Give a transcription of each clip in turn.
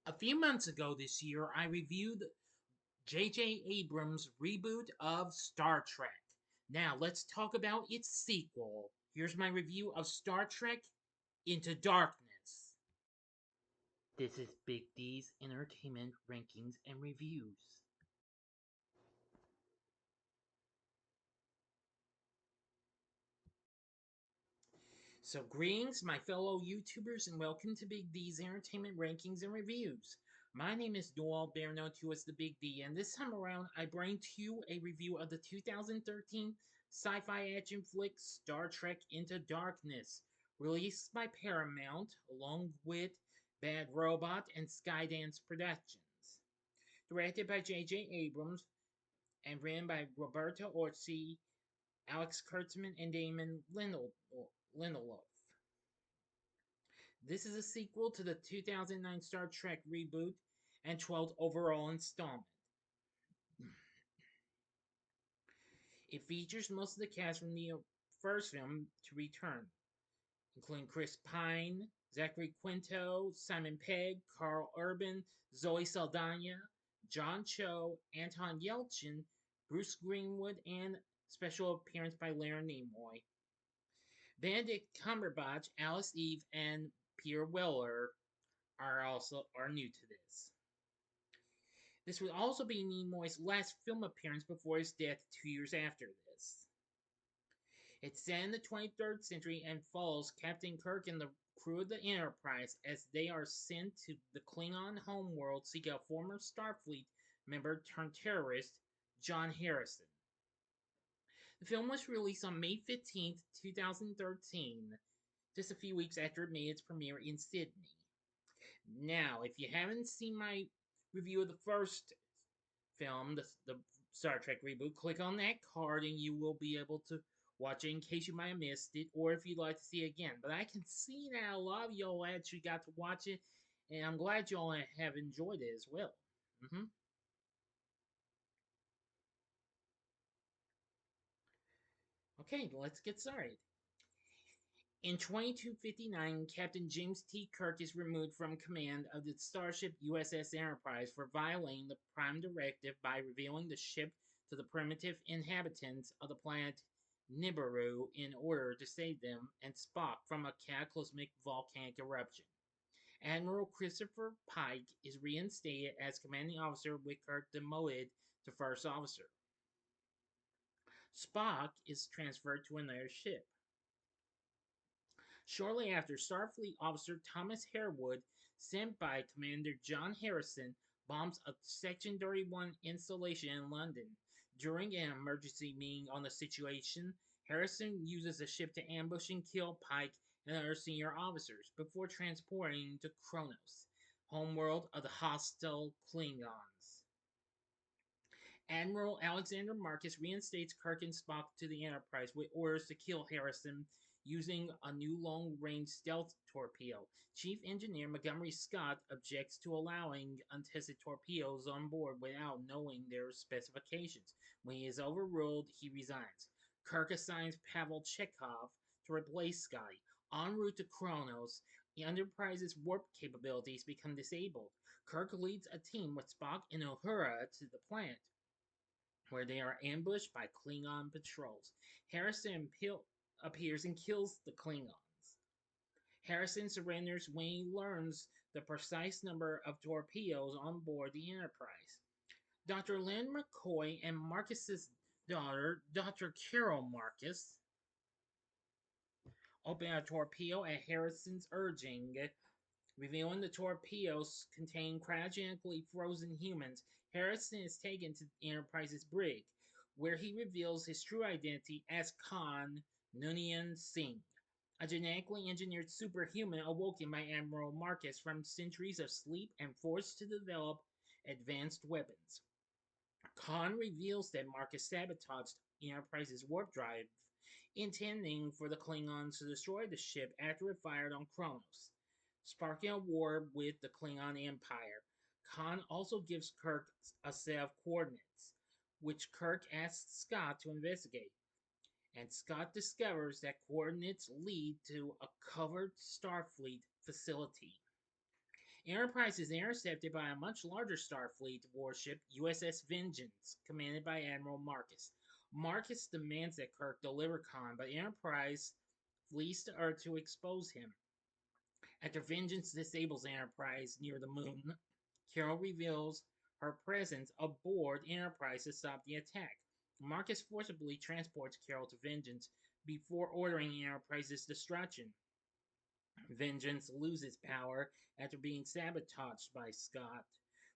A few months ago this year, I reviewed J.J. Abrams' reboot of Star Trek. Now, let's talk about its sequel. Here's my review of Star Trek Into Darkness. This is Big D's Entertainment Rankings and Reviews. So, greetings, my fellow YouTubers, and welcome to Big D's Entertainment Rankings and Reviews. My name is Noel, better known to as the Big D, and this time around, I bring to you a review of the 2013 sci-fi action flick Star Trek Into Darkness, released by Paramount, along with Bad Robot and Skydance Productions. Directed by J.J. Abrams and written by Roberto Orci, Alex Kurtzman, and Damon Lindelof. This is a sequel to the 2009 Star Trek reboot and 12th overall installment. It features most of the cast from the first film to return, including Chris Pine, Zachary Quinto, Simon Pegg, Karl Urban, Zoe Saldana, John Cho, Anton Yelchin, Bruce Greenwood, and special appearance by Leonard Nimoy. Benedict Cumberbatch, Alice Eve, and Peter Weller are new to this. This would also be Nimoy's last film appearance before his death 2 years after this. It's set in the 23rd century and follows Captain Kirk and the crew of the Enterprise as they are sent to the Klingon homeworld to seek out former Starfleet member turned terrorist John Harrison. The film was released on May 15th, 2013, just a few weeks after it made its premiere in Sydney. Now, if you haven't seen my review of the first film, the Star Trek reboot, click on that card and you will be able to watch it in case you might have missed it, or if you'd like to see it again. But I can see that a lot of y'all actually got to watch it, and I'm glad y'all have enjoyed it as well. Okay, let's get started. In 2259, Captain James T. Kirk is removed from command of the starship USS Enterprise for violating the Prime Directive by revealing the ship to the primitive inhabitants of the planet Nibiru in order to save them and Spock from a cataclysmic volcanic eruption. Admiral Christopher Pike is reinstated as commanding officer with Kirk demoted to first officer. Spock is transferred to another ship. Shortly after, Starfleet officer Thomas Harewood, sent by Commander John Harrison, bombs a Section 31 installation in London. During an emergency meeting on the situation, Harrison uses the ship to ambush and kill Pike and other senior officers before transporting to Kronos, homeworld of the hostile Klingons. Admiral Alexander Marcus reinstates Kirk and Spock to the Enterprise with orders to kill Harrison using a new long-range stealth torpedo. Chief Engineer Montgomery Scott objects to allowing untested torpedoes on board without knowing their specifications. When he is overruled, he resigns. Kirk assigns Pavel Chekhov to replace Scotty. En route to Kronos, the Enterprise's warp capabilities become disabled. Kirk leads a team with Spock and Uhura to the planet, where they are ambushed by Klingon patrols. Harrison appears and kills the Klingons. Harrison surrenders when he learns the precise number of torpedoes on board the Enterprise. Dr. Lynn McCoy and Marcus's daughter, Dr. Carol Marcus, open a torpedo at Harrison's urging, revealing the torpedoes contain cryogenically frozen humans. Harrison is taken to the Enterprise's brig, where he reveals his true identity as Khan Noonien Singh, a genetically engineered superhuman awoken by Admiral Marcus from centuries of sleep and forced to develop advanced weapons. Khan reveals that Marcus sabotaged the Enterprise's warp drive, intending for the Klingons to destroy the ship after it fired on Kronos, sparking a war with the Klingon Empire. Khan also gives Kirk a set of coordinates, which Kirk asks Scott to investigate, and Scott discovers that coordinates lead to a covered Starfleet facility. Enterprise is intercepted by a much larger Starfleet warship, USS Vengeance, commanded by Admiral Marcus. Marcus demands that Kirk deliver Khan, but Enterprise flees to Earth to expose him. After Vengeance disables Enterprise near the moon, Carol reveals her presence aboard Enterprise to stop the attack. Marcus forcibly transports Carol to Vengeance before ordering Enterprise's destruction. Vengeance loses power after being sabotaged by Scott,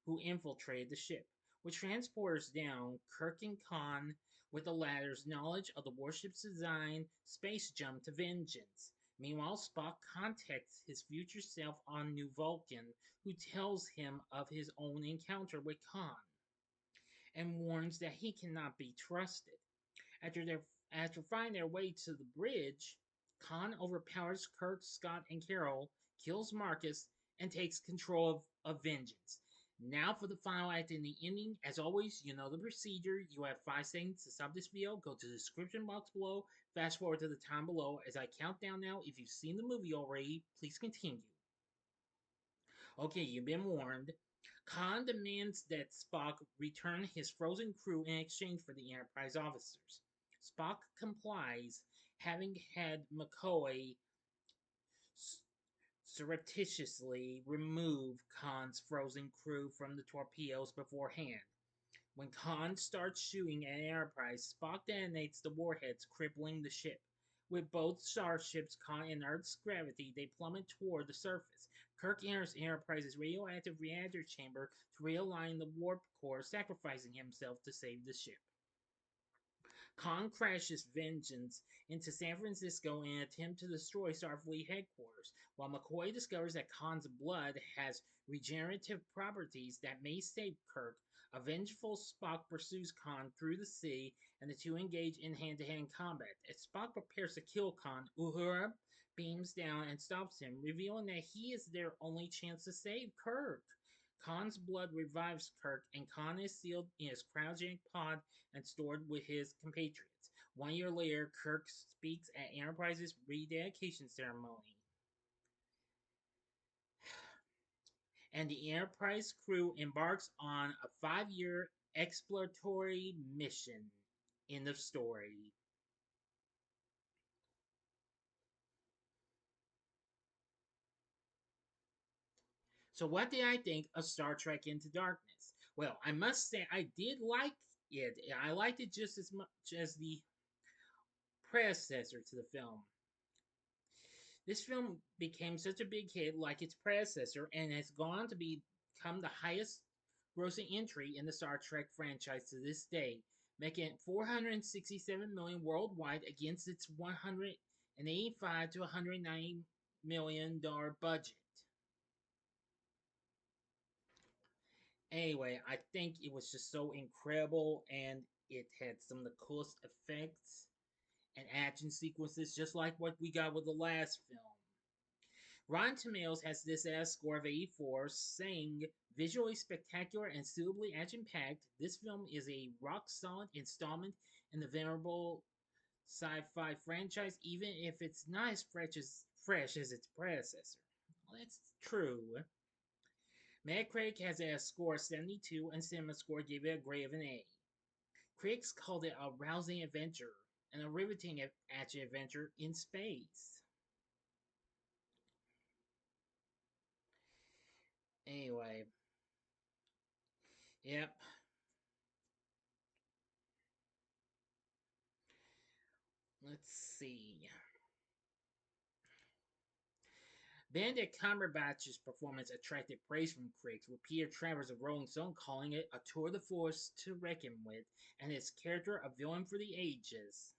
who infiltrated the ship. With transporters down, Kirk and Khan, with the latter's knowledge of the warship's design, space jump to Vengeance. Meanwhile, Spock contacts his future self on New Vulcan, who tells him of his own encounter with Khan and warns that he cannot be trusted. After their After finding their way to the bridge, Khan overpowers Kirk, Scott, and Carol, kills Marcus, and takes control of Vengeance. Now for the final act and the ending. As always, you know the procedure. You have 5 seconds to stop this video. Go to the description box below. Fast forward to the time below as I count down now. If you've seen the movie already, please continue. Okay, you've been warned. Khan demands that Spock return his frozen crew in exchange for the Enterprise officers. Spock complies, having had McCoy surreptitiously remove Khan's frozen crew from the torpedoes beforehand. When Khan starts shooting at Enterprise, Spock detonates the warheads, crippling the ship. With both starships caught in Earth's gravity, they plummet toward the surface. Kirk enters Enterprise's radioactive reactor chamber to realign the warp core, sacrificing himself to save the ship. Khan crashes Vengeance into San Francisco in an attempt to destroy Starfleet headquarters, while McCoy discovers that Khan's blood has regenerative properties that may save Kirk. A vengeful Spock pursues Khan through the sea, and the two engage in hand-to-hand combat. As Spock prepares to kill Khan, Uhura beams down and stops him, revealing that he is their only chance to save Kirk. Khan's blood revives Kirk, and Khan is sealed in his cryogenic pod and stored with his compatriots. 1 year later, Kirk speaks at Enterprise's rededication ceremony. And the Enterprise crew embarks on a 5-year exploratory mission. End of story. So, what did I think of Star Trek Into Darkness? Well, I must say I did like it. I liked it just as much as the predecessor to the film. This film became such a big hit like its predecessor and has gone on to become the highest grossing entry in the Star Trek franchise to this day, making it 467 million worldwide against its 185 to 190 million dollar budget. Anyway, I think it was just so incredible and it had some of the coolest effects and action sequences just like what we got with the last film. Rotten Tomatoes has this at a score of 84, saying, visually spectacular and suitably action-packed, this film is a rock-solid installment in the venerable sci-fi franchise, even if it's not as fresh as its predecessor. Well, that's true. Metacritic has it at a score of 72, and CinemaScore gave it a grade of an A. Critics called it a rousing adventure and a riveting action adventure in space. Anyway, yep. Let's see. Benedict Cumberbatch's performance attracted praise from critics, with Peter Travers of Rolling Stone calling it a tour de force to reckon with, and his character a villain for the ages.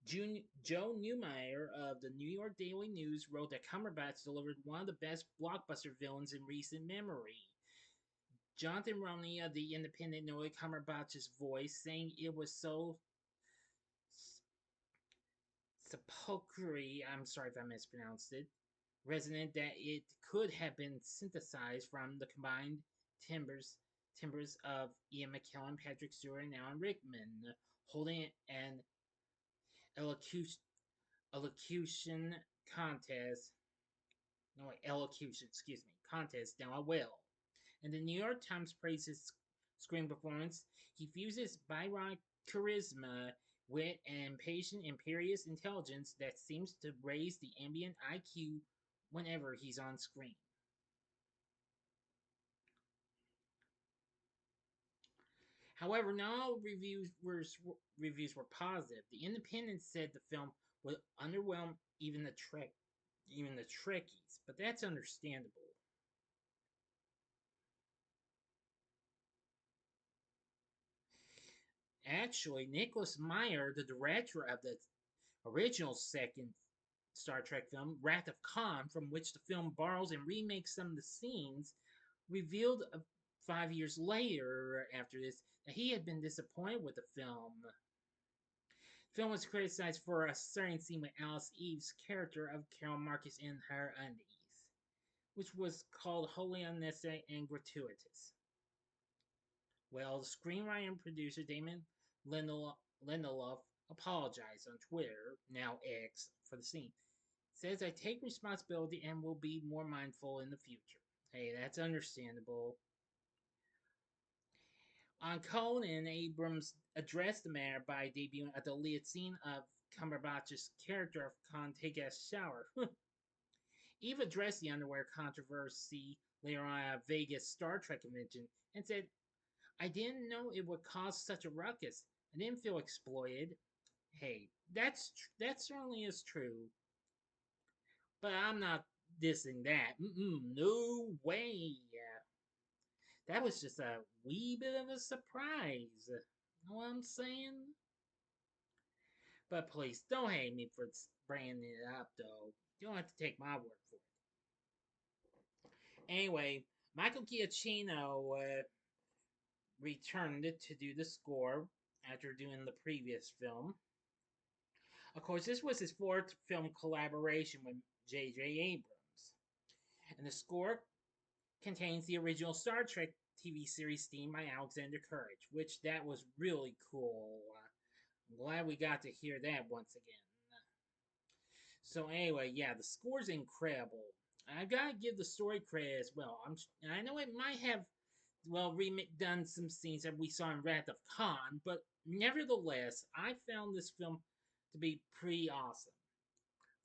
Joe Neumeyer of the New York Daily News wrote that Cumberbatch delivered one of the best blockbuster villains in recent memory. Jonathan Romney of The Independent noted Cumberbatch's voice, saying it was so sepulchral, I'm sorry if I mispronounced it, resonant that it could have been synthesized from the combined timbres of Ian McKellen, Patrick Stewart, and Alan Rickman, holding an elocution contest no elocution, excuse me, contest now I will. And the New York Times praised his screen performance. He fuses Byron charisma, wit, and patient, imperious intelligence that seems to raise the ambient IQ whenever he's on screen. However, not all reviews were positive. The Independent said the film would underwhelm even the Trekkies, but that's understandable. Actually, Nicholas Meyer, the director of the original second Star Trek film, Wrath of Khan, from which the film borrows and remakes some of the scenes, revealed 5 years later after this that he had been disappointed with the film. The film was criticized for a certain scene with Alice Eve's character of Carol Marcus in her undies, which was called wholly unnecessary and gratuitous. Well, the screenwriter and producer Damon Lindelof apologized on Twitter, now X, for the scene. Says, I take responsibility and will be more mindful in the future. Hey, that's understandable. On Conan, Abrams addressed the matter by debuting a deleted scene of Cumberbatch's character of Khan taking a shower. Eve addressed the underwear controversy later on at a Vegas Star Trek convention and said, I didn't know it would cause such a ruckus. I didn't feel exploited. Hey, that certainly is true. But I'm not dissing that. No way. That was just a wee bit of a surprise. Know what I'm saying? But please, don't hate me for bringing it up, though. You don't have to take my word for it. Anyway, Michael Giacchino returned to do the score after doing the previous film. Of course, this was his fourth film collaboration with J.J. Abrams. And the score contains the original Star Trek TV series theme by Alexander Courage, which that was really cool. I'm glad we got to hear that once again. So anyway, yeah, the score's incredible. I gotta give the story credit as well. I know it might have done some scenes that we saw in Wrath of Khan, but nevertheless, I found this film to be pretty awesome.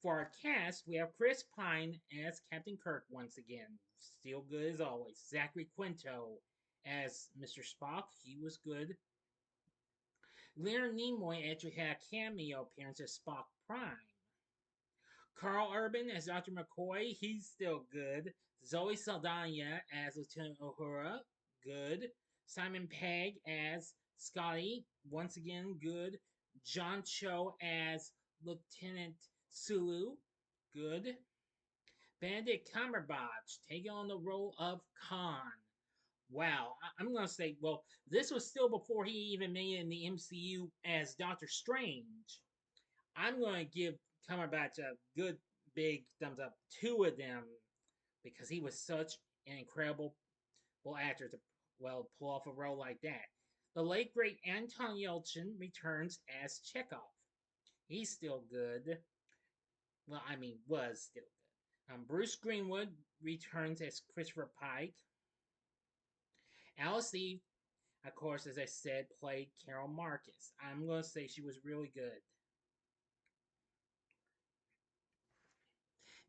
For our cast, we have Chris Pine as Captain Kirk once again, still good as always. Zachary Quinto as Mr. Spock, he was good. Leonard Nimoy actually had a cameo appearance as Spock Prime. Karl Urban as Dr. McCoy, he's still good. Zoe Saldana as Lieutenant Uhura, good. Simon Pegg as Scotty, once again, good. John Cho as Lieutenant Sulu, good. Benedict Cumberbatch taking on the role of Khan. Wow, I'm gonna say, well, this was still before he even made it in the MCU as Doctor Strange. I'm gonna give Cumberbatch a good big thumbs up, two of them, because he was such an incredible actor to pull off a role like that. The late great Anton Yelchin returns as Chekhov. He's still good. Well, I mean, was still good. Bruce Greenwood returns as Christopher Pike. Alice Eve, of course, as I said, played Carol Marcus. I'm going to say she was really good.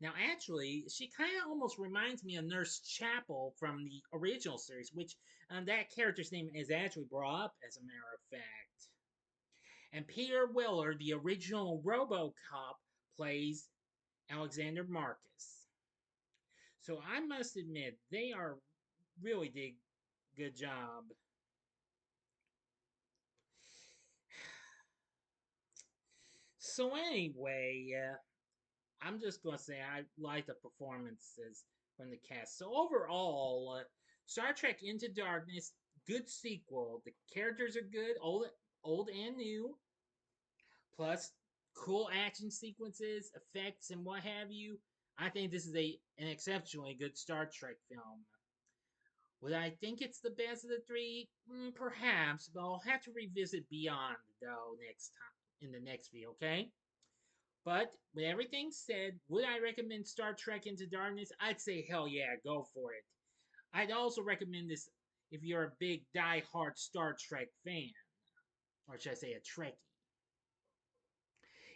Now, actually, she kind of almost reminds me of Nurse Chapel from the original series, which that character's name is actually brought up, as a matter of fact. And Peter Weller, the original RoboCop, plays Alexander Marcus. So I must admit, they are really did good job. So anyway, I'm just gonna say I like the performances from the cast. So overall, Star Trek Into Darkness, good sequel. The characters are good, old and new. Plus, cool action sequences, effects, and what have you. I think this is an exceptionally good Star Trek film. Would I think it's the best of the three? Perhaps, but I'll have to revisit Beyond though next time in the next video. Okay. But with everything said, would I recommend Star Trek Into Darkness? I'd say hell yeah, go for it. I'd also recommend this if you're a big die-hard Star Trek fan, or should I say a Trekkie.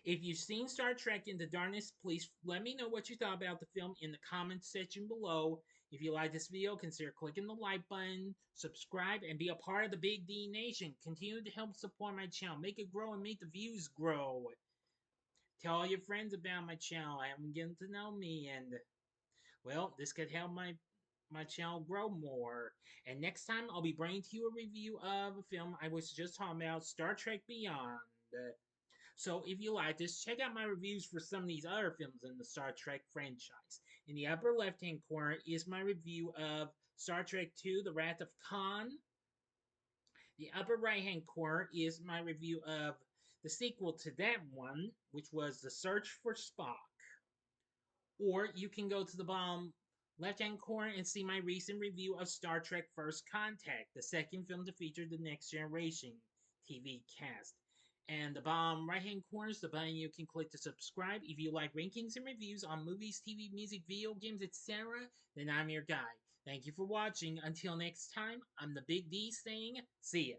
If you've seen Star Trek Into Darkness, please let me know what you thought about the film in the comments section below. If you like this video, consider clicking the like button, subscribe, and be a part of the Big D Nation. Continue to help support my channel, make it grow, and make the views grow. Tell all your friends about my channel. I haven't getting to know me, and well, this could help my channel grow more. And next time, I'll be bringing to you a review of a film I was just talking about, Star Trek Beyond. So if you like this, check out my reviews for some of these other films in the Star Trek franchise. In the upper left-hand corner is my review of Star Trek II, The Wrath of Khan. The upper right-hand corner is my review of the sequel to that one, which was The Search for Spock. Or you can go to the bottom left-hand corner and see my recent review of Star Trek First Contact, the second film to feature the Next Generation TV cast. And the bottom right-hand corner is the button you can click to subscribe. If you like rankings and reviews on movies, TV, music, video games, etc., then I'm your guy. Thank you for watching. Until next time, I'm the Big D saying, see ya.